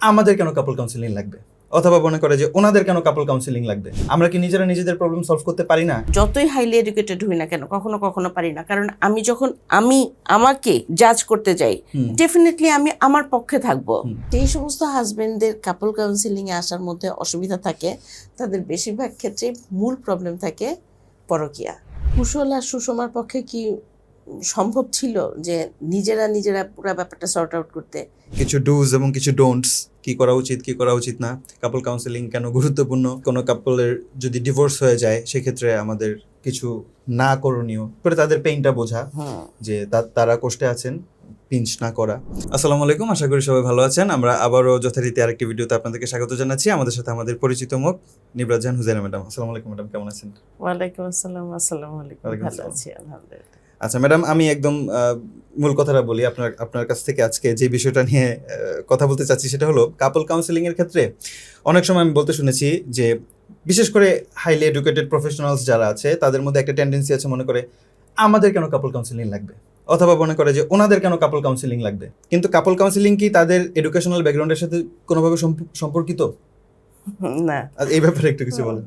আমাদের কেন কাপল কাউন্সিলিং লাগবে, অথবা মনে করে যে ওনাদের কেন কাপল কাউন্সিলিং লাগবে। আমরা কি নিজেরা নিজেদের প্রবলেম সলভ করতে পারি না? যতই হাইলি এডুকেটেড হই না কেন, কখনো কখনো পারি না। কারণ আমি যখন আমাকে জাজ করতে যাই, ডেফিনেটলি আমি আমার পক্ষে থাকবো। যেই সমস্ত হাজবেন্ডদের কাপল কাউন্সিলিং এ আসার মধ্যে অসুবিধা থাকে, তাদের বেশিরভাগ ক্ষেত্রে মূল প্রবলেম থাকে পরকীয়া। কুশল আর সুষমার পক্ষে কি সম্ভব ছিল যে নিজেরা পুরো ব্যাপারটা সর্ট আউট করতে? কিছু ডুজ এবং কিছু ডোন্টস, কি করা উচিত কি করা উচিত না, কাপল কাউন্সিলিং কেন গুরুত্বপূর্ণ, কোনো কাপলের যদি ডিভোর্স হয়ে যায় সেক্ষেত্রে আমাদের কিছু না করণীয় করে তাদের পেইনটা বোঝা, যে তারা কষ্টে আছেন, পিঞ্চ না করা। আসসালামু আলাইকুম, আশা করি সবাই ভালো আছেন। আমরা আবারও যথারীতি আরেকটি ভিডিওতে আপনাদেরকে স্বাগত জানাচ্ছি। আমাদের সাথে আমাদের পরিচিত মুখ নিবরাজ জাহান হুজাইনা ম্যাডাম। আসসালামু আলাইকুম ম্যাডাম, কেমন আছেন? ওয়ালাইকুম আসসালাম। আসসালামু আলাইকুম। ভালো আছি আলহামদুলিল্লাহ। আচ্ছা ম্যাডাম, আমি একদম মূল কথাটা বলি। আপনার কাছ থেকে আজকে যে বিষয়টা নিয়ে কথা বলতে চাচ্ছি সেটা হলো কাপল কাউন্সিলিং এর ক্ষেত্রে অনেক সময় আমি বলতে শুনেছি যে বিশেষ করে হাইলি এডুকেটেড প্রফেশনালস যারা আছে তাদের মধ্যে একটা টেন্ডেন্সি আছে, মনে করে আমাদের কেন কাপল কাউন্সিলিং লাগবে, অথবা মনে করে যে ওনাদের কেন কাপল কাউন্সিলিং লাগবে। কিন্তু কাপল কাউন্সিলিং কি তাদের এডুকেশনাল ব্যাকগ্রাউন্ডের সাথে কোনোভাবে সম্পর্কিত? না, এই ব্যাপারে একটু কিছু বলেন।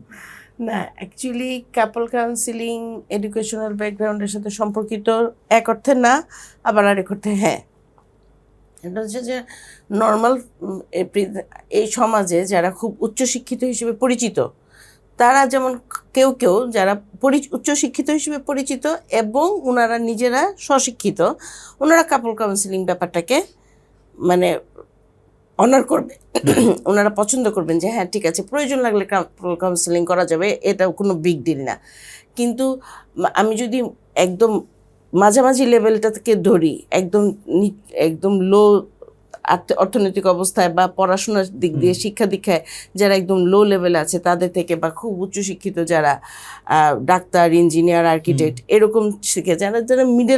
না, অ্যাকচুয়ালি কাপল কাউন্সিলিং এডুকেশনাল ব্যাকগ্রাউন্ডের সাথে সম্পর্কিত এক অর্থে না, আবার আরেক অর্থে হ্যাঁ। এটা হচ্ছে যে নর্মাল এই সমাজে যারা খুব উচ্চশিক্ষিত হিসেবে পরিচিত, তারা যেমন কেউ যারা উচ্চশিক্ষিত হিসেবে পরিচিত এবং ওনারা নিজেরা স্বশিক্ষিত, ওনারা কাপল কাউন্সিলিং ব্যাপারটাকে মানে অনার করবে। ওনারা পছন্দ করবেন যে হ্যাঁ ঠিক আছে, প্রয়োজন লাগলে কাপল কাউন্সিলিং করা যাবে, এটা কোনো বিগ ডিল না। কিন্তু আমি যদি একদম মাঝামাঝি লেভেলটাকে ধরি, একদম লো অর্থনৈতিক অবস্থায় বা পড়াশোনার দিক দিয়ে শিক্ষা দীক্ষায় যারা একদম লো লেভেলে আছে তাদের থেকে, বা খুব উচ্চশিক্ষিত যারা ডাক্তার, ইঞ্জিনিয়ার, আর্কিটেক্ট এরকম শিখে যারা মিড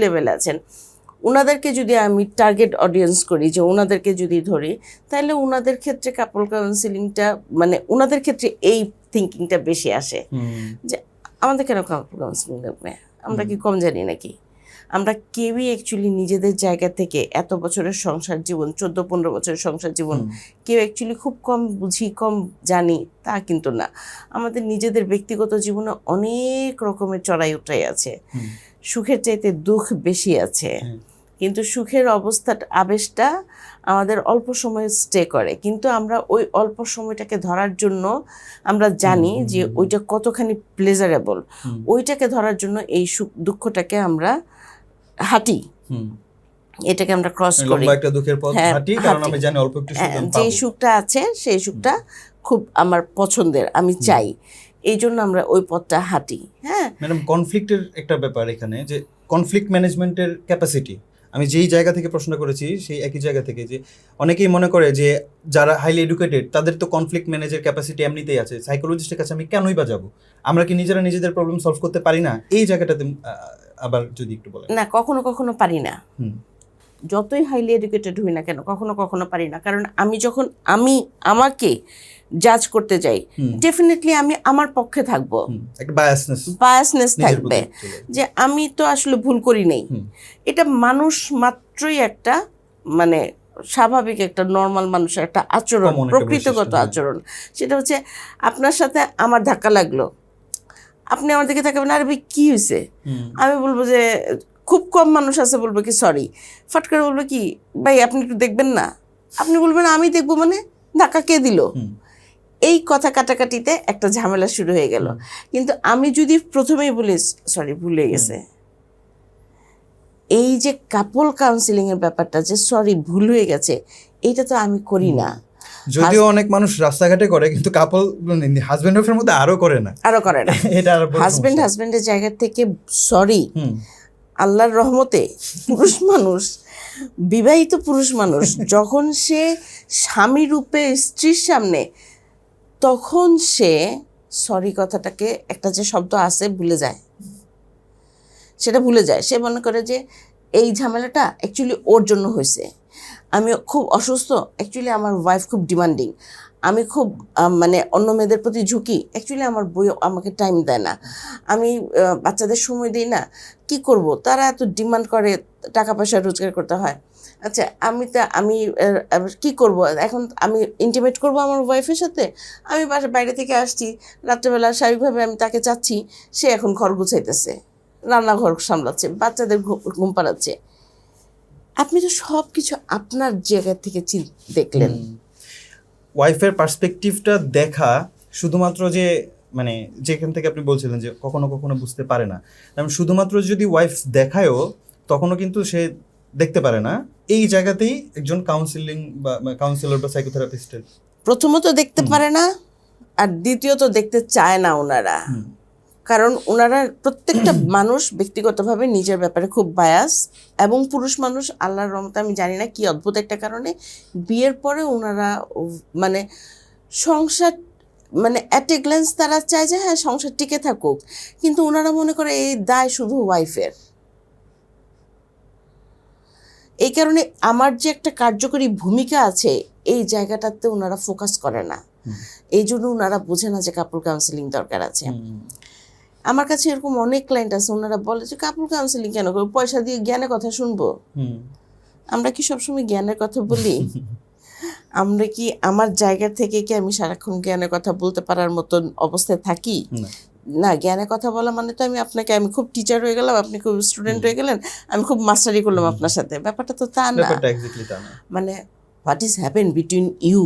লেভেলে আছেন, ওনাদেরকে যদি আমি টার্গেট অডিয়েন্স করি, যে ওনাদেরকে যদি ধরি, তাহলে ওনাদের ক্ষেত্রে কাপল কাউন্সিলিংটা মানে ওনাদের ক্ষেত্রে এই থিঙ্কিংটা বেশি আসে যে আমাদের কেন কাপল কাউন্সিলিং লাগবে, আমরা কি কম জানি নাকি? আমরা কেউই অ্যাকচুয়ালি নিজেদের জায়গা থেকে এত বছরের সংসার জীবন, 14-15 বছরের সংসার জীবন, কেউ অ্যাকচুয়ালি খুব কম বুঝি, কম জানি তা কিন্তু না। আমাদের নিজেদের ব্যক্তিগত জীবনে অনেক রকমের চড়াই উঠাই আছে, সুখের চাইতে দুঃখ বেশি আছে। কিন্তু সুখের আবেশটা আমাদের অল্প সময় স্টে করে, কিন্তু আমরা ওই অল্প সময়টাকে ধরার জন্য আমরা জানি যে ওইটা কতখানি প্লেজারেবল, ওইটাকে ধরার জন্য এই দুঃখটাকে আমরা হাঁটি, এটাকে আমরা ক্রস করি। যে সুখটা আছে সেই সুখটা খুব আমার পছন্দের, আমি চাই, এই জন্য আমরা ওই পথটা হাঁটি। হ্যাঁ ম্যাডাম, কনফ্লিক্টের একটা ব্যাপার এখানে, যে কনফ্লিক্ট ম্যানেজমেন্টের ক্যাপাসিটি, আমি যেই জায়গা থেকে প্রশ্ন করেছি সেই একই জায়গা থেকে, যে অনেকেই মনে করে যে যারা হাইলি এডুকেটেড তাদের তো কনফ্লিক্ট ম্যানেজের ক্যাপাসিটি এমনিতেই আছে, সাইকোলজিস্টের কাছে আমি কেনই বা যাবো, আমরা কি নিজেরা নিজেদের প্রবলেম সলভ করতে পারি না? এই জায়গাটাতে আবার যদি একটু বলেন। না, কখনো পারি না। যতই হাইলি এডুকেটেড হই না কেন, কখনো পারি না। কারণ আমি যখন আমাকে জাজ করতে যাই, ডেফিনেটলি আমি আমার পক্ষে থাকবো, একটা বায়াসনেস থাকবে যে আমি তো আসলে ভুল করি নাই। এটা মানুষ মাত্রই একটা মানে স্বাভাবিক একটা নর্মাল মানুষের একটা আচরণ, প্রকৃতিগত আচরণ। সেটা হচ্ছে আপনার সাথে আমার ধাক্কা লাগলো, আপনি আমার দিকে তাকাবেন, আরে ভাই কি হয়েছে? আমি বলবো যে খুব কম মানুষ আছে বলবো কি সরি, ফট করে বলবো কি ভাই আপনি একটু দেখবেন না, আপনি বলবেন আমি দেখবো মানে ধাক্কা কে দিল? এই কথা কাটাকাটিতে একটা ঝামেলা শুরু হয়ে গেল। কিন্তু আমি যদি প্রথমেই বলি সরি ভুলে গেছে, এই যে কাপল কাউন্সিলিং এর ব্যাপারটা, যে সরি ভুল হয়ে গেছে, এইটা তো আমি করি না। যদিও অনেক মানুষ রাস্তাঘাটে করে, কিন্তু কাপল হাজবেন্ড ওয়াইফের মধ্যে আরো করে না। এটা হাজবেন্ডের জায়গা থেকে সরি, আল্লাহর রহমতে বিবাহিত পুরুষ মানুষ যখন সে স্বামী রূপে স্ত্রীর সামনে, তখন সে সরি কথাটাকে, একটা যে শব্দ আছে ভুলে যায়, সেটা ভুলে যায়। সে মনে করে যে এই ঝামেলাটা অ্যাকচুয়ালি ওর জন্য হয়েছে, আমি খুব অসুস্থ, অ্যাকচুয়ালি আমার ওয়াইফ খুব ডিমান্ডিং, আমি খুব মানে অন্য মেয়েদের প্রতি ঝুঁকি, অ্যাকচুয়ালি আমার বই আমাকে টাইম দেয় না, আমি বাচ্চাদের সময় দিই না, কি করব, তারা এত ডিমান্ড করে, টাকা পয়সা রোজগার করতে হয়, আচ্ছা আমি কি করব এখন, আমি ইন্টিমেট করব আমার ওয়াইফের সাথে, আমি বাইরে থেকে আসছি রাত্রেবেলা, স্বাভাবিকভাবে আমি তাকে চাচ্ছি সে এখন ঘর গুছাইতেছে, রান্নাঘর সামলাচ্ছে, বাচ্চাদের ঘুম পাড়াচ্ছে। আপনি তো সব কিছু আপনার জায়গা থেকে দেখলেন। ওয়াইফের পার্সপেক্টিভটা দেখা শুধুমাত্র যে মানে যেখান থেকে আপনি বলছিলেন যে কখনো কখনো বুঝতে পারে না, কারণ শুধুমাত্র যদি ওয়াইফ দেখায়ও তখনও কিন্তু সে দেখতে পারে না। এই জায়গাতেই একজন কাউন্সিলর বা সাইকোথেরাপিস্টের প্রথমত দেখতে পারে না, আর দ্বিতীয়ত দেখতে চায় না ওনারা। কারণ ওনারা প্রত্যেকটা মানুষ ব্যক্তিগতভাবে নিজের ব্যাপারে খুব বায়াস, এবং পুরুষ মানুষ আল্লাহর রহমতে আমি জানি না কি অদ্ভুত একটা কারণে বিয়ের পরে ওনারা মানে সংসার মানে অ্যাট এ গ্ল্যান্স তারা চায় যে হ্যাঁ সংসার টিকে থাকুক, কিন্তু ওনারা মনে করে এই দায় শুধু ওয়াইফের। এই কারণে আমার যে একটা কার্যকরী ভূমিকা আছে এই জায়গাটাতে ওনারা ফোকাস করে না। এই জন্য ওনারা বোঝে না যে কাপল কাউন্সিলিং দরকার আছে। আমার কাছে এরকম অনেক ক্লায়েন্ট আছে, ওনারা বলে যে কাপল কাউন্সিলিং কেন করবো, পয়সা দিয়ে জ্ঞানের কথা শুনবো। আমরা কি সবসময় জ্ঞানের কথা বলি? আমরা কি আমার জায়গা থেকে কি আমি সারাক্ষণ জ্ঞানের কথা বলতে পারার মতন অবস্থায় থাকি? না, জ্ঞানের কথা বলা মানে তো আমি খুব টিচার হয়ে গেলাম, আপনি খুব স্টুডেন্ট হয়ে গেলেন, আমি খুব মাস্টারি করলাম আপনার সাথে। ব্যাপারটা তো তা না। মানে what is happen between you,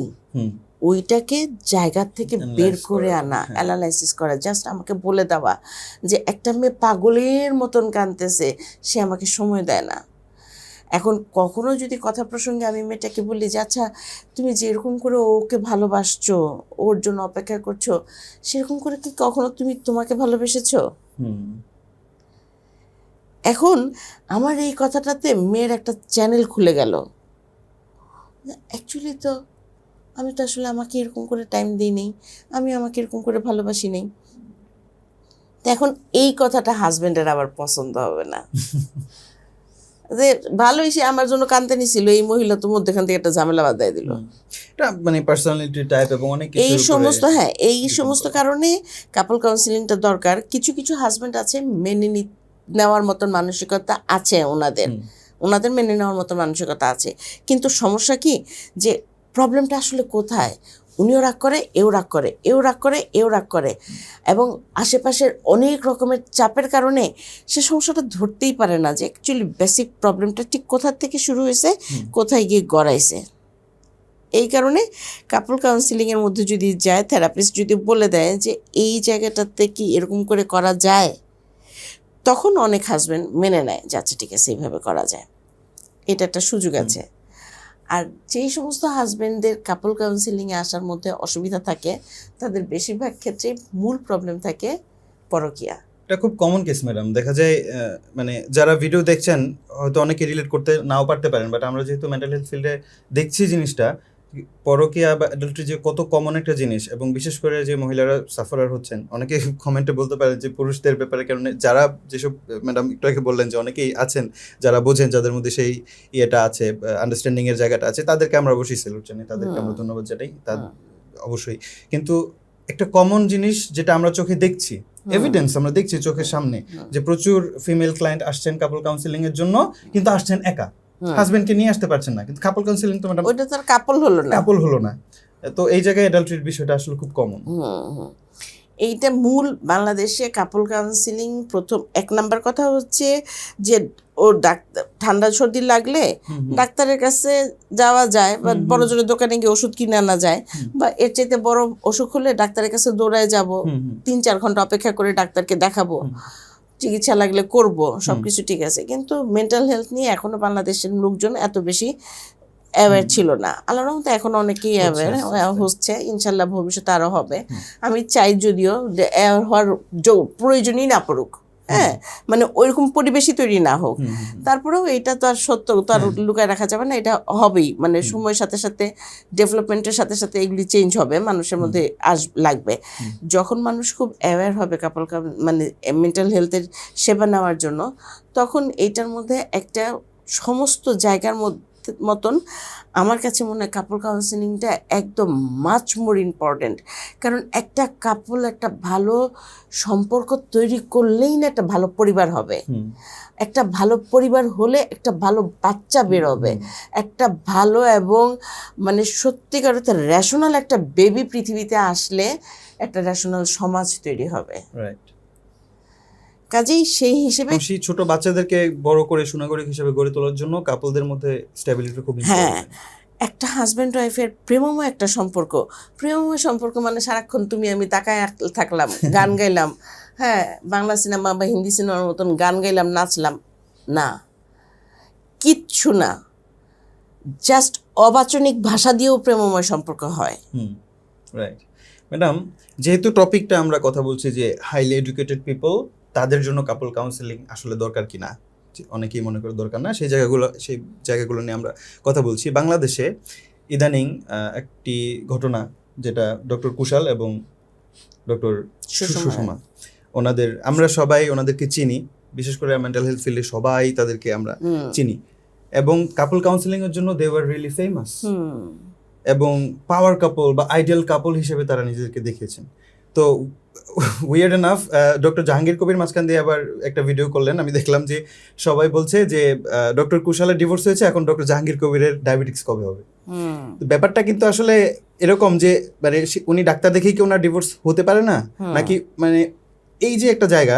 ওইটাকে জায়গা থেকে বের করে আনা, অ্যানালাইসিস করা, জাস্ট আমাকে বলে দেওয়া যে একটা মেয়ে পাগলের মতন কাঁদতেছে, সে আমাকে সময় দেয় না। এখন কখনো যদি কথা প্রসঙ্গে আমি মেয়েটাকে বলি যে আচ্ছা তুমি যেরকম করে ওকে ভালোবাসছো, ওর জন্য অপেক্ষা করছো, সেরকম করে কি কখনো তুমি তোমাকে ভালোবেসেছো? এখন আমার এই কথাটাতে মেয়ের একটা চ্যানেল খুলে গেল, অ্যাকচুয়ালি তো আমি তো আসলে আমাকে এরকম করে টাইম দিই নেই, আমি আমাকে এরকম করে ভালোবাসি নেই। তো এখন এই কথাটা হাজবেন্ডের আবার পছন্দ হবে না যে ভালোই সে আমার জন্য কাঁদতে নিছিল, এই মহিলা তো মধ্যখান থেকে একটা ঝামেলা বাঁধাই দিল। মানে পার্সোনালিটি টাইপ এবং অনেক কিছু এই সমস্ত এই সমস্ত কারণে কাপল কাউন্সিলিংটা দরকার। কিছু কিছু হাজবেন্ড আছে মেনে নেওয়ার মতন মানসিকতা আছে ওনাদের মেনে নেওয়ার মতো মানসিকতা আছে, কিন্তু সমস্যা কি যে প্রবলেমটা আসলে কোথায়? উনিও রাগ করে, এও রাগ করে, এও রাগ করে, এও রাগ করে, এবং আশেপাশের অনেক রকমের চাপের কারণে সে সমস্যাটা ধরতেই পারে না যে অ্যাকচুয়ালি বেসিক প্রবলেমটা ঠিক কোথা থেকে শুরু হয়েছে, কোথায় গিয়ে গড়াইছে। এই কারণে কাপল কাউন্সিলিংয়ের মধ্যে যদি যায়, থেরাপিস্ট যদি বলে দেয় যে এই জায়গাটাতে কি এরকম করে করা যায়, তখন অনেক হাজব্যান্ড মেনে নেয় যে আচ্ছা ঠিক আছে এইভাবে করা যায়, এটা একটা সুযোগ আছে। আর যেই সমস্ত হাজব্যান্ডদের কাপল কাউন্সিলিংয়ে আসার মধ্যে অসুবিধা থাকে, তাদের বেশিরভাগ ক্ষেত্রে মূল প্রবলেম থাকে পরকীয়া। এটা খুব কমন কেস ম্যাডাম, দেখা যায় মানে যারা ভিডিও দেখছেন হয়তো অনেকে রিলেট করতে নাও পারতে পারেন, বাট আমরা যেহেতু মেন্টাল হেলথ ফিল্ডে দেখছি জিনিসটা, পরকীয়া বা অ্যাডাল্টারি যে কত কমন একটা জিনিস, এবং বিশেষ করে যে মহিলারা সাফারার হচ্ছেন, অনেকে কমেন্টে বলতে পারে যে পুরুষদের ব্যাপারে, কারণে যারা যেসব ম্যাডাম একটু আগে বললেন যে অনেকেই আছেন যারা বোঝেন, যাদের মধ্যে সেই ইয়েটা আছে, আন্ডারস্ট্যান্ডিংয়ের জায়গাটা আছে, তাদেরকে আমরা অবশ্যই স্যালুট জানাই, তাদেরকে আমরা ধন্যবাদ জানাই, অবশ্যই। কিন্তু একটা কমন জিনিস যেটা আমরা চোখে দেখছি, এভিডেন্স আমরা দেখছি চোখের সামনে, যে প্রচুর ফিমেল ক্লায়েন্ট আসছেন কাপল কাউন্সিলিং এর জন্য, কিন্তু আসছেন একা, হাজবেন্ডকে নিয়ে আসতে পারছেন না, কিন্তু কাপল কাউন্সিলিং তো ম্যাডাম ওইটা তো আর কাপল হলো না। তো এই জায়গায় অ্যাডাল্টারির বিষয়টা আসলে খুব কমন। এইটা মূল বাংলাদেশে কাপল কাউন্সিলিং প্রথম এক নাম্বার কথা হচ্ছে যে ওর ডাক্তার ঠান্ডা সর্দি লাগলে ডাক্তারের কাছে যাওয়া যায়, বা বড় জোরের দোকানে গিয়ে ওষুধ কিনে আনা যায়, বা এর চাইতে বড় অসুখ হলে ডাক্তারের কাছে দৌড়ায় যাব, 3-4 ঘন্টা অপেক্ষা করে ডাক্তারকে দেখাবো, চিকিৎসা লাগলে করব, সবকিছু ঠিক আছে। কিন্তু মেন্টাল হেলথ নিয়ে এখনো বাংলাদেশের লোকজন এত বেশি অ্যাওয়্যার ছিল না। আল্লাহর রহমতে এখন অনেকেই অ্যাওয়্যার হচ্ছে, ইনশাল্লাহ ভবিষ্যতে আরও হবে। আমি চাই যদিও যে অ্যাওয়্যার হওয়ার প্রয়োজনই না পড়ুক, হ্যাঁ, মানে ওইরকম পরিবেশই তৈরি না হোক, তারপরেও এটা তো আর সত্য তো আর লুকায় রাখা যাবে না, এটা হবেই। মানে সময়ের সাথে সাথে ডেভেলপমেন্টের সাথে সাথে এগুলি চেঞ্জ হবে, মানুষের মধ্যে লাগবে। যখন মানুষ খুব অ্যাওয়্যার হবে কাপল মানে মেন্টাল হেলথের সেবা নেওয়ার জন্য, তখন এইটার মধ্যে একটা সমস্ত জায়গার মধ্যে মতন আমার কাছে মনে হয় কাপল কাউন্সেলিংটা একদম মাচ মোর ইম্পর্ট্যান্ট। কারণ একটা কাপল একটা ভালো সম্পর্ক তৈরি করলেই না একটা ভালো পরিবার হবে। একটা ভালো পরিবার হলে একটা ভালো বাচ্চা বেরোবে, একটা ভালো এবং মানে সত্যিকার অর্থে রেশনাল একটা বেবি পৃথিবীতে আসলে একটা রেশনাল সমাজ তৈরি হবে। রাইট। কাজেই সেই হিসেবে সেই ছোট বাচ্চাদেরকে বড় করে সুনাগরিক হিসেবে গড়ে তোলার জন্য কাপলদের মধ্যে স্ট্যাবিলিটি খুব হ্যাঁ, ইম্পর্টেন্ট। একটা হাজব্যান্ড ওয়াইফের প্রেমময় একটা সম্পর্ক, প্রেমময় সম্পর্ক মানে সারাক্ষণ তুমি আমি তাকায় থাকলাম, গান গাইলাম, হ্যাঁ বাংলা সিনেমা বা হিন্দি সিনেমার মতন গান গাইলাম, নাচলাম, না, কিচ্ছু না। জাস্ট অবাচনিক ভাষা দিয়েও প্রেমময় সম্পর্ক হয়। রাইট। ম্যাডাম, যেহেতু টপিকটা আমরা কথা বলছি যে হাইলি এডুকেটেড পিপল, তাদের জন্য কাপল কাউন্সেলিং আসলে দরকার কিনা, অনেকেই মনে করে দরকার না, সেই জায়গাগুলো নিয়ে আমরা কথা বলছি। বাংলাদেশে ইদানিং একটি ঘটনা, যেটা ডক্টর কুশাল এবং ডক্টর সুষমা, আমরা সবাই ওনাদেরকে চিনি, বিশেষ করে মেন্টাল হেলথ ফিল্ডে সবাই তাদেরকে আমরা চিনি, এবং কাপল কাউন্সেলিং এর জন্য দে ওয়ার রিয়েলি ফেমাস, এবং পাওয়ার কাপল বা আইডিয়াল কাপল হিসেবে তারা নিজেদেরকে দেখিয়েছেন। তো weird enough doctor Jahangir Kabir মাঝখান দিয়ে আবার একটা ভিডিও করলেন, আমি দেখলাম যে সবাই বলছে যে ডক্টর কুশালের ডিভোর্স হয়েছে, এখন ডক্টর জাহাঙ্গীর কবিরের ডায়াবেটিক্স কবে হবে। ব্যাপারটা কিন্তু আসলে এরকম যে মানে উনি ডাক্তার দেখেই কি ওনার ডিভোর্স হতে পারে না, নাকি মানে এই যে একটা জায়গা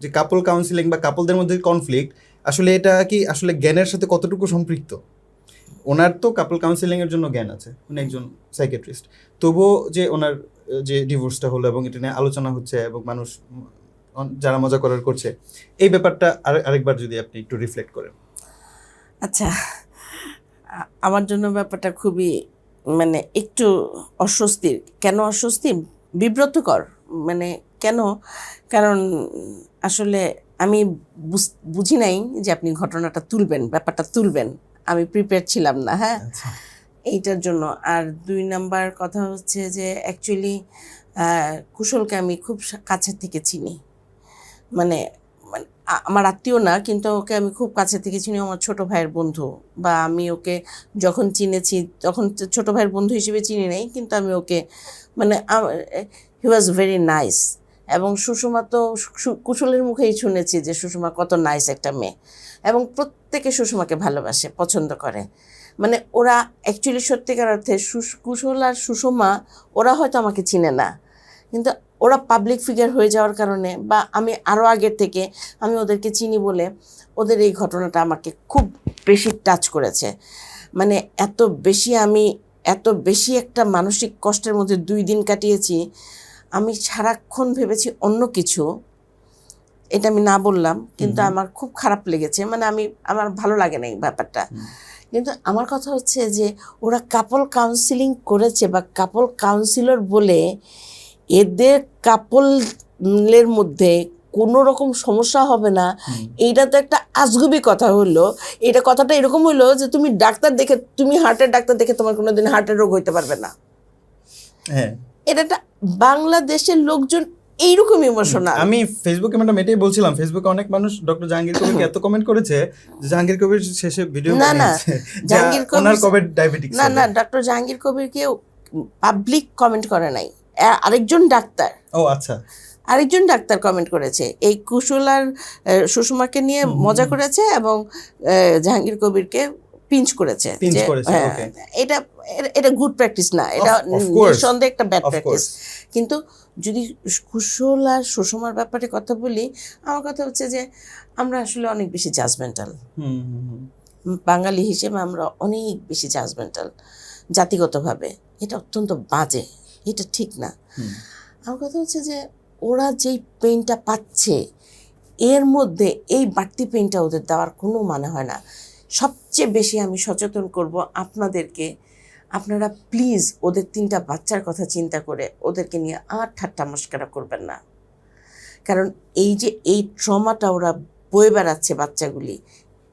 যে কাপল কাউন্সিলিং বা কাপলদের মধ্যে কনফ্লিক্ট, আসলে এটা কি আসলে জ্ঞানের সাথে কতটুকু সম্পৃক্ত? ওনার তো কাপল কাউন্সিলিং এর জন্য জ্ঞান আছে, উনি একজন সাইকিয়াট্রিস্ট, তবুও যে ওনার যে ডিভোর্সটা হলো এবং এটা নিয়ে আলোচনা হচ্ছে এবং মানুষ যারা মজা করার করছে, এই ব্যাপারটা আরেকবার যদি আপনি একটু রিফ্লেক্ট করেন। আচ্ছা, আমার জন্য ব্যাপারটা খুবই মানে একটু অস্বস্তির। কেন অস্বস্তি? বিব্রতকর। মানে কেন? কারণ আসলে আমি বুঝি নাই যে আপনি ঘটনাটা তুলবেন, ব্যাপারটা তুলবেন। আমি প্রিপেয়ার ছিলাম না, হ্যাঁ, এইটার জন্য। আর 2 নাম্বার কথা হচ্ছে যে অ্যাকচুয়ালি কুশলকে আমি খুব কাছের থেকে চিনি, মানে আমার আত্মীয় না, কিন্তু ওকে আমি খুব কাছে থেকে চিনি, আমার ছোট ভাইয়ের বন্ধু। বা আমি ওকে যখন চিনেছি তখন ছোট ভাইয়ের বন্ধু হিসেবে চিনি নাই, কিন্তু আমি ওকে মানে হি ওয়াজ ভেরি নাইস। এবং সুষমা তো কুশলের মুখেই শুনেছি যে সুষমা কত নাইস একটা মেয়ে, এবং প্রত্যেকে সুষমাকে ভালোবাসে, পছন্দ করে। মানে ওরা অ্যাকচুয়ালি সত্যিকার অর্থে কুশল আর সুষমা ওরা হয়তো আমাকে চিনে না, কিন্তু ওরা পাবলিক ফিগার হয়ে যাওয়ার কারণে বা আমি আরও আগের থেকে আমি ওদেরকে চিনি বলে ওদের এই ঘটনাটা আমাকে খুব বেশি টাচ করেছে। মানে এত বেশি একটা মানসিক কষ্টের মধ্যে 2 দিন কাটিয়েছি। আমি সারাক্ষণ ভেবেছি অন্য কিছু, এটা আমি না বললাম, কিন্তু আমার খুব খারাপ লেগেছে, মানে আমার ভালো লাগে না এই ব্যাপারটা। কিন্তু আমার কথা হচ্ছে যে ওরা কাপল কাউন্সিলিং করেছে বা কাপল কাউন্সিলর বলে এদের কাপলের মধ্যে কোনো রকম সমস্যা হবে না, এইটা তো একটা আজগুবি কথা হলো। এটা কথাটা এরকম হইলো যে তুমি হার্টের ডাক্তার দেখে তোমার কোনোদিন হার্টের রোগ হইতে পারবে না। হ্যাঁ, এটা একটা বাংলাদেশের লোকজন এইরকম ইমোশনাল। আমি ফেসবুকে ম্যাডাম এটাই বলছিলাম, ফেসবুকে অনেক মানুষ ডক্টর জাহাঙ্গীর কবিরকে এত কমেন্ট করেছে যে জাহাঙ্গীর কবির শেষে ভিডিও বানিয়েছে জাহাঙ্গীর কবির কবে ডায়াবেটিক্স না ডক্টর জাহাঙ্গীর কবিরকে পাবলিক কমেন্ট করে নাই, আরেকজন ডাক্তার, ও আচ্ছা, আরেকজন ডাক্তার কমেন্ট করেছে, এই কুশল আর সুষমাকে নিয়ে মজা করেছে এবং জাহাঙ্গীর কবিরকে পিঞ্চ করেছে। এটা গুড প্র্যাকটিস না, এটা নিঃসন্দেহে একটা ব্যাড প্র্যাকটিস। কিন্তু যদি কুশল আর সুষমার ব্যাপারে কথা বলি, আমার কথা হচ্ছে যে আমরা আসলে অনেক বেশি জাজমেন্টাল, বাঙালি হিসেবে আমরা অনেক বেশি জাজমেন্টাল জাতিগতভাবে। এটা অত্যন্ত বাজে, এটা ঠিক না। আমার কথা হচ্ছে যে ওরা যেই পেইনটা পাচ্ছে এর মধ্যে এই বাড়তি পেইনটা ওদের দেওয়ার কোনো মানে হয় না। সবচেয়ে বেশি আমি সচেতন করব আপনাদেরকে, আপনারা প্লিজ ওদের 3টা বাচ্চার কথা চিন্তা করে ওদেরকে নিয়ে আর ঠাট্টা মস্করা করবেন না। কারণ এই যে এই ট্রমাটা ওরা বয়ে বেড়াচ্ছে বাচ্চাগুলি,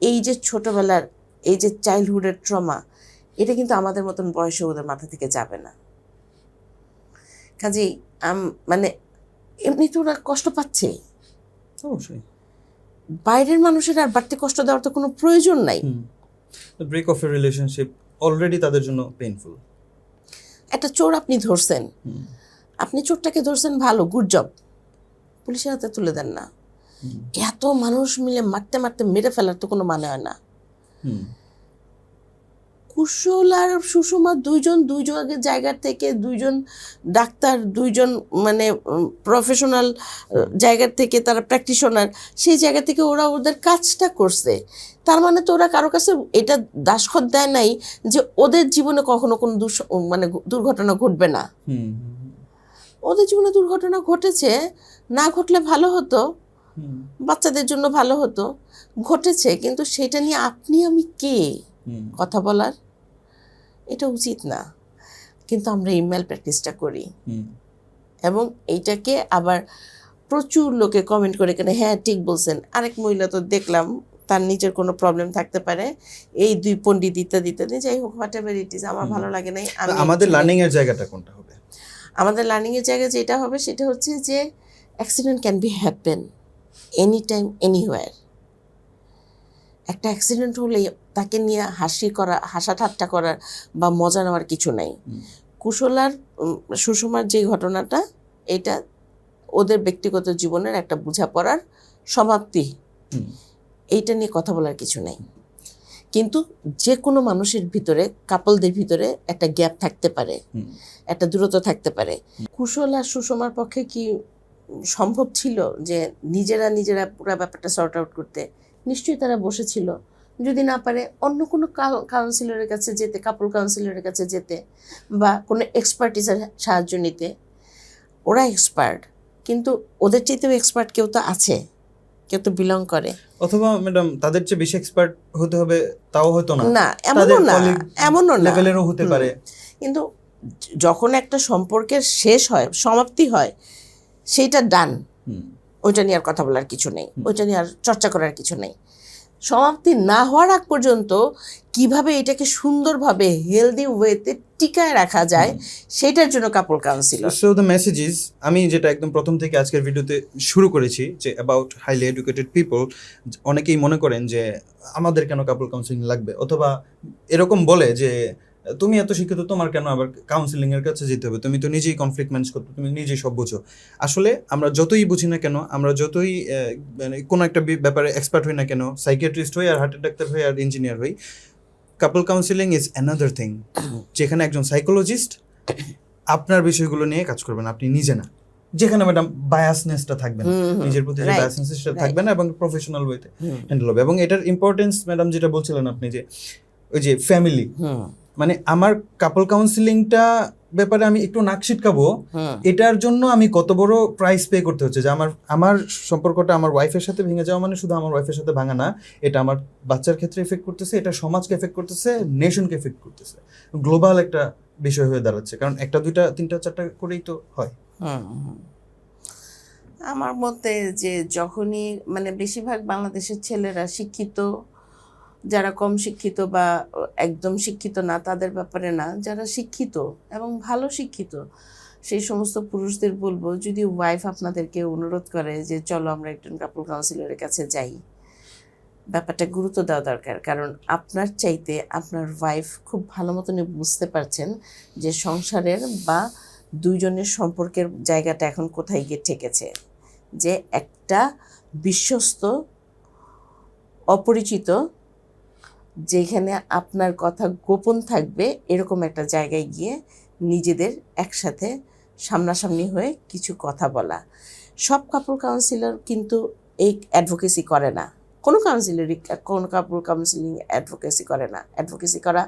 এই যে ছোটোবেলার এই যে চাইল্ডহুডের ট্রমা, এটা কিন্তু আমাদের মতন বয়সে ওদের মাথা থেকে যাবে না। কাজেই মানে এমনিতে ওরা কষ্ট পাচ্ছে, অবশ্যই বাইরের মানুষের আর বাড়তি কষ্ট দেওয়ার তো কোনো প্রয়োজন নাই। Break of a relationship already তাদের জন্য পেইনফুল। একটা চোর আপনি ধরছেন, আপনি চোরটাকে ধরছেন, ভালো, গুড জব, পুলিশের হাতে তুলে দেন না। এত মানুষ মিলে মারতে মারতে মেরে ফেলার তো কোনো মানে হয় না। কুশল আর সুষমা দুই জায়গা থেকে, দুইজন ডাক্তার, দুইজন মানে প্রফেশনাল জায়গা থেকে, তারা প্র্যাকটিশনার, সেই জায়গা থেকে ওরা ওদের কাজটা করছে। তার মানে তো ওরা কারো কাছে এটা দাসখত দেয় নাই যে ওদের জীবনে কখনো কোনো মানে দুর্ঘটনা ঘটবে না। ওদের জীবনে দুর্ঘটনা ঘটেছে, না ঘটলে ভালো হতো, বাচ্চাদের জন্য ভালো হতো, ঘটেছে, কিন্তু সেটা নিয়ে আপনি আমি কে কথা বলার? এটা উচিত না। কিন্তু আমরা ইমেল প্র্যাকটিসটা করি এবং এইটাকে আবার প্রচুর লোকে কমেন্ট করে কেন, হ্যাঁ ঠিক বলছেন। আরেক মহিলা তো দেখলাম তার নিজের কোনো প্রবলেম থাকতে পারে, এই দুই পণ্ডিত ইত্যাদি ইত্যাদি, যাই হোক, হোয়াট এভার ইট ইজ, আমার ভালো লাগে নাই। আমাদের লার্নিং এর জায়গাটা কোনটা হবে? আমাদের লার্নিং এর জায়গা যেটা হবে সেটা হচ্ছে যে accident can be happen any time anywhere. একটা অ্যাক্সিডেন্ট হলেই তাকে নিয়ে হাসা ঠাট্টা করার বা মজা নেওয়ার কিছু নাই। কুশলার সুষমার যে ঘটনাটা, এটা ওদের ব্যক্তিগত জীবনের একটা বোঝাপড়ার সমাপ্তি, এইটা নিয়ে কথা বলার কিছু নাই। কিন্তু যে কোনো মানুষের ভিতরে, কাপলদের ভিতরে একটা গ্যাপ থাকতে পারে, একটা দূরত্ব থাকতে পারে। কুশল আর সুষমার পক্ষে কি সম্ভব ছিল যে নিজেরা পুরো ব্যাপারটা সর্ট আউট করতে? নিশ্চয়ই তারা বসেছিল। যদি না পারে অন্য কোনো কাউন্সিলরের কাছে যেতে, কাপল কাউন্সিলরের কাছে যেতে, বা কোনো এক্সপার্টিসের সাহায্য নিতে। ওরা এক্সপার্ট, কিন্তু ওদের চাইতেও এক্সপার্ট কেউ তো আছে, কেউ তো বিলং করে। অথবা ম্যাডাম তাদের চেয়ে বেশি এক্সপার্ট হতে হবে তাও হয়তো না, না এমনও না, এমনও না, লেভেলেরও হতে পারে। কিন্তু যখন একটা সম্পর্কের শেষ হয়, সমাপ্তি হয়, সেইটা ডান, ওইটা নিয়ে আর কথা বলার কিছু নেই, ওইটা নিয়ে আর চর্চা করার কিছু নেই। সমাপ্তি না হওয়ার আগ পর্যন্ত কিভাবে এটাকে সুন্দরভাবে হেলদি ওয়েতে টিকায় রাখা যায়, সেটার জন্য couple counsellor. So the message is, আমি যেটা একদম প্রথম থেকে আজকের ভিডিওতে শুরু করেছি, যে অ্যাবাউট হাইলি এডুকেটেড পিপল, অনেকেই মনে করেন যে আমাদের কেন কাপল কাউন্সিলিং লাগবে, অথবা এরকম বলে যে তুমি এত শিক্ষিত, তোমার কেন আবার কাউন্সিলিং এর কাছে যেতে হবে, তুমি তো নিজেই কনফ্লিক্ট ম্যানেজ করতে, তুমি নিজেই সব বুঝো। আসলে আমরা যতই বুঝি না কেন, আমরা যতই মানে কোনো একটা ব্যাপারে এক্সপার্ট হই না কেন, সাইকিয়াট্রিস্ট হই আর হার্টের ডাক্তার হই আর ইঞ্জিনিয়ার হই, কাপল কাউন্সিলিং ইজ অ্যানাদার থিং, যেখানে একজন সাইকোলজিস্ট আপনার বিষয়গুলো নিয়ে কাজ করবেন, আপনি নিজে না, যেখানে ম্যাডাম বায়াসনেসটা থাকবে না, নিজের প্রতি যে বায়াসনেসটা থাকবে না, এবং প্রফেশনাল ওয়েতে হ্যান্ডেল হবে। এবং এটার ইম্পর্টেন্স ম্যাডাম যেটা বলছিলেন আপনি, যে ওই যে ফ্যামিলি, মানে আমার কাপল কাউন্সিলিংটা ব্যাপারে আমি একটু নাক ছিটকাবো, এটার জন্য আমি কত বড় প্রাইস পে করতে হচ্ছে, যে আমার সম্পর্কটা আমার ওয়াইফের সাথে ভেঙে যাওয়া মানে শুধু আমার ওয়াইফের সাথে ভাঙা না, এটা আমার বাচ্চার ক্ষেত্রে এফেক্ট করতেছে, এটা সমাজকে এফেক্ট করতেছে, নেশনকে এফেক্ট করতেছে, গ্লোবাল একটা বিষয় হয়ে দাঁড়াচ্ছে। কারণ একটা, দুইটা, তিনটা, চারটা করেই তো হয়। আমার মতে যে যখনই মানে বেশিরভাগ বাংলাদেশের ছেলেরা শিক্ষিত, যারা কম শিক্ষিত বা একদম শিক্ষিত না তাদের ব্যাপারে না, যারা শিক্ষিত এবং ভালো শিক্ষিত, সেই সমস্ত পুরুষদের বলবো, যদি ওয়াইফ আপনাদেরকে অনুরোধ করে যে চলো আমরা একজন কাপল কাউন্সিলরের কাছে যাই, ব্যাপারটা গুরুত্ব দেওয়া দরকার। কারণ আপনার চাইতে আপনার ওয়াইফ খুব ভালো মতনই বুঝতে পারছেন যে সংসারের বা দুইজনের সম্পর্কের জায়গাটা এখন কোথায় গিয়ে ঠেকেছে। যে একটা বিশ্বস্ত, অপরিচিত, যেখানে আপনার কথা গোপন থাকবে, এরকম একটা জায়গায় গিয়ে নিজেদের একসাথে সামনাসামনি হয়ে কিছু কথা বলা। সব কাপল কাউন্সিলর কিন্তু এই অ্যাডভোকেসি করে না, কোনো কাপল কাউন্সিলিং অ্যাডভোকেসি করে না, অ্যাডভোকেসি করা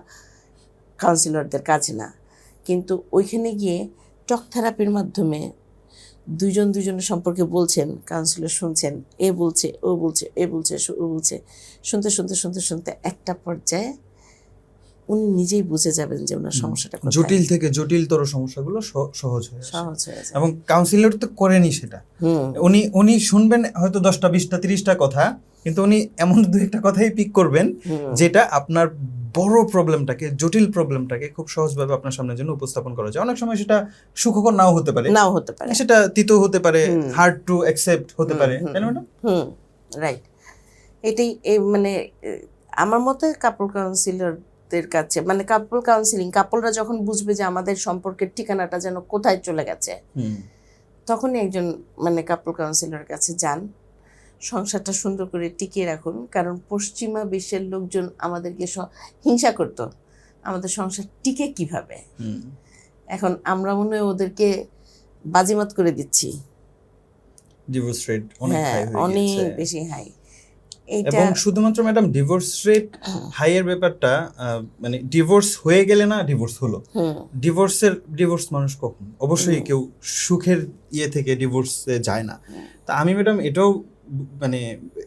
কাউন্সিলরদের কাজ না। কিন্তু ওইখানে গিয়ে টক থেরাপির মাধ্যমে দুজনের সম্পর্কে বলছেন, কাউন্সিলর শুনছেন, এ বলছে, ও বলছে, এ বলছে, ও বলছে, শুনতে একটা পর্যায়ে উনি নিজেই বুঝে যাবেন যে ওনার সমস্যাটা কোথায়। জটিল থেকে জটিলতর সমস্যাগুলো সহজ হয়ে যায়। এবং কাউন্সিলর তো করেনি সেটা, উনি শুনবেন হয়তো 10টা 20টা 30টা কথা, কিন্তু উনি এমন দু একটা কথাই পিক করবেন যেটা আপনার বড় প্রবলেমটাকে, জটিল প্রবলেমটাকে খুব সহজভাবে আপনার সামনে জন্য উপস্থাপন করা যায়। অনেক সময় সেটা সুখকর নাও হতে পারে, সেটা তিতো হতে পারে, হার্ড টু অ্যাকসেপ্ট হতে পারে, তাই না ম্যাডাম? রাইট। এটাই মানে আমার মতে কাপল কাউন্সিলরদের কাছে, মানে কাপল কাউন্সিলিং, কাপলরা যখন বুঝবে যে আমাদের সম্পর্কের ঠিকানাটা যেন কোথায় চলে গেছে, তখনই একজন মানে কাপল কাউন্সিলরের কাছে যান, সংসারটা সুন্দর করে টিকিয়ে রাখুন। কারণ পশ্চিমা বিশ্বের লোকজন আমাদেরকে হিংসা করতো, আমাদের সংসার টিকে কিভাবে। এখন আমরা মনে হয় ওদেরকে বাজিমাত করে দিচ্ছি। ডিভোর্স রেট অনেক হ্যাঁ, হাই হয়ে অনেক গেছে। বেশি হাই। এইটা এবং শুধুমাত্র ম্যাডাম ডিভোর্স রেট হাইয়ের ব্যাপারটা, মানে ডিভোর্স হয়ে গেলে না ডিভোর্স হলো, ডিভোর্স মানুষ কখন, অবশ্যই কেউ সুখের ইয়ে থেকে ডিভোর্সে যায় না। তা আমি ম্যাডাম এটাও মানে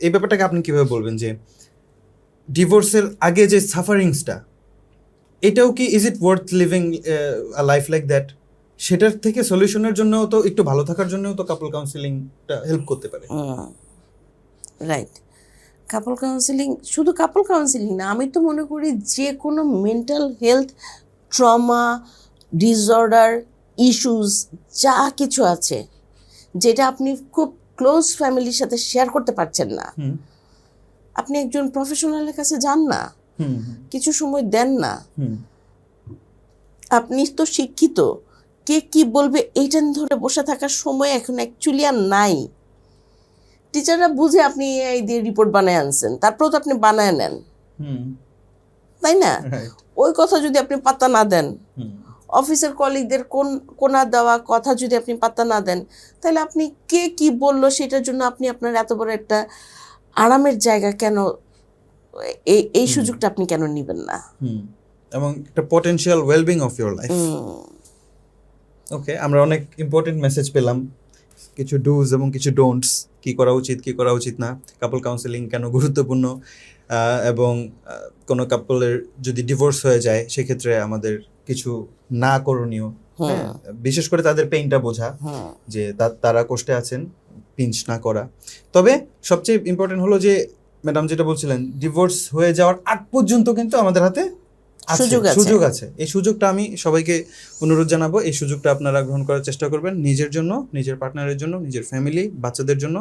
এই ব্যাপারটাকে আপনি কিভাবে বলবেন যে ডিভোর্সের আগে যে সাফারিংসটা, এটাও কি is it worth living a life like that? সেটার থেকে সলিউশনের জন্যও তো, একটু ভালো থাকার জন্যও তো কাপল কাউন্সিলিংটা হেল্প করতে পারে। রাইট। কাপল কাউন্সিলিং, শুধু কাপল কাউন্সিলিং না, আমি তো মনে করি যে কোনো mental health, trauma, disorder, issues যা কিছু আছে যেটা আপনি খুব ক্লোজ ফ্যামিলির সাথে শেয়ার করতে পারছেন না, আপনি একজন প্রফেশনালের কাছে যান না, কিছু সময় দেন না। আপনি তো শিক্ষিত, কে কি বলবে এইটা ধরে বসে থাকার সময় এখন অ্যাকচুয়ালি আর নাই। টিচাররা বুঝে আপনি এই দিয়ে রিপোর্ট বানায় আনছেন, তারপরেও তো আপনি বানায় নেন, তাই না? ওই কথা যদি আপনি পাত্তা না দেন, অফিসের কলিগদের কোনা দেওয়া কথা যদি আপনি পাত্তা না দেন, তাহলে আপনি কে কি বললো সেটার জন্য আপনি আপনার এত বড় একটা আরামের জায়গা কেন, এই সুযোগটা আপনি কেন নেবেন না? এবং একটা potential wellbeing of your life. Okay, আমরা অনেক ইম্পর্টেন্ট মেসেজ পেলাম, কিছু ডুজ এবং কিছু ডোন্টস, কি করা উচিত কি করা উচিত না, কাপল কাউন্সেলিং কেন গুরুত্বপূর্ণ, এবং কোনো কাপলের যদি ডিভোর্স হয়ে যায় সেক্ষেত্রে আমাদের কিছু না করণীয়, বিশেষ করে তাদের পেইনটা বোঝা, যে তারা কষ্টে আছেন, পিঞ্চ না করা। তবে সবচেয়ে ইম্পর্টেন্ট হলো যে ম্যাডাম যেটা বলছিলেন, ডিভোর্স হয়ে যাওয়ার আগ পর্যন্ত কিন্তু আমাদের হাতে সুযোগ আছে। এই সুযোগটা আমি সবাইকে অনুরোধ জানাবো, এই সুযোগটা আপনারা গ্রহণ করার চেষ্টা করবেন, নিজের জন্য, নিজের পার্টনারের জন্য, নিজের ফ্যামিলি, বাচ্চাদের জন্য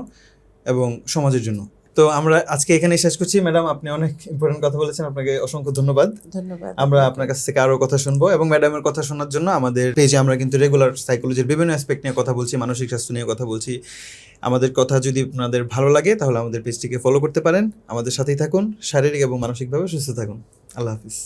এবং সমাজের জন্য। তো আমরা আজকে এখানেই শেষ করছি। ম্যাডাম, আপনি অনেক ইম্পর্টেন্ট কথা বলেছেন, আপনাকে অসংখ্য ধন্যবাদ। আমরা আপনার কাছ থেকে আরও কথা শুনবো, এবং ম্যাডামের কথা শোনার জন্য আমাদের পেজে আমরা কিন্তু রেগুলার সাইকোলজির বিভিন্ন অ্যাসপেক্ট নিয়ে কথা বলছি, মানসিক স্বাস্থ্য নিয়ে কথা বলছি। আমাদের কথা যদি আপনাদের ভালো লাগে তাহলে আমাদের পেজটিকে ফলো করতে পারেন, আমাদের সাথেই থাকুন, শারীরিক এবং মানসিকভাবে সুস্থ থাকুন। আল্লাহ হাফিজ।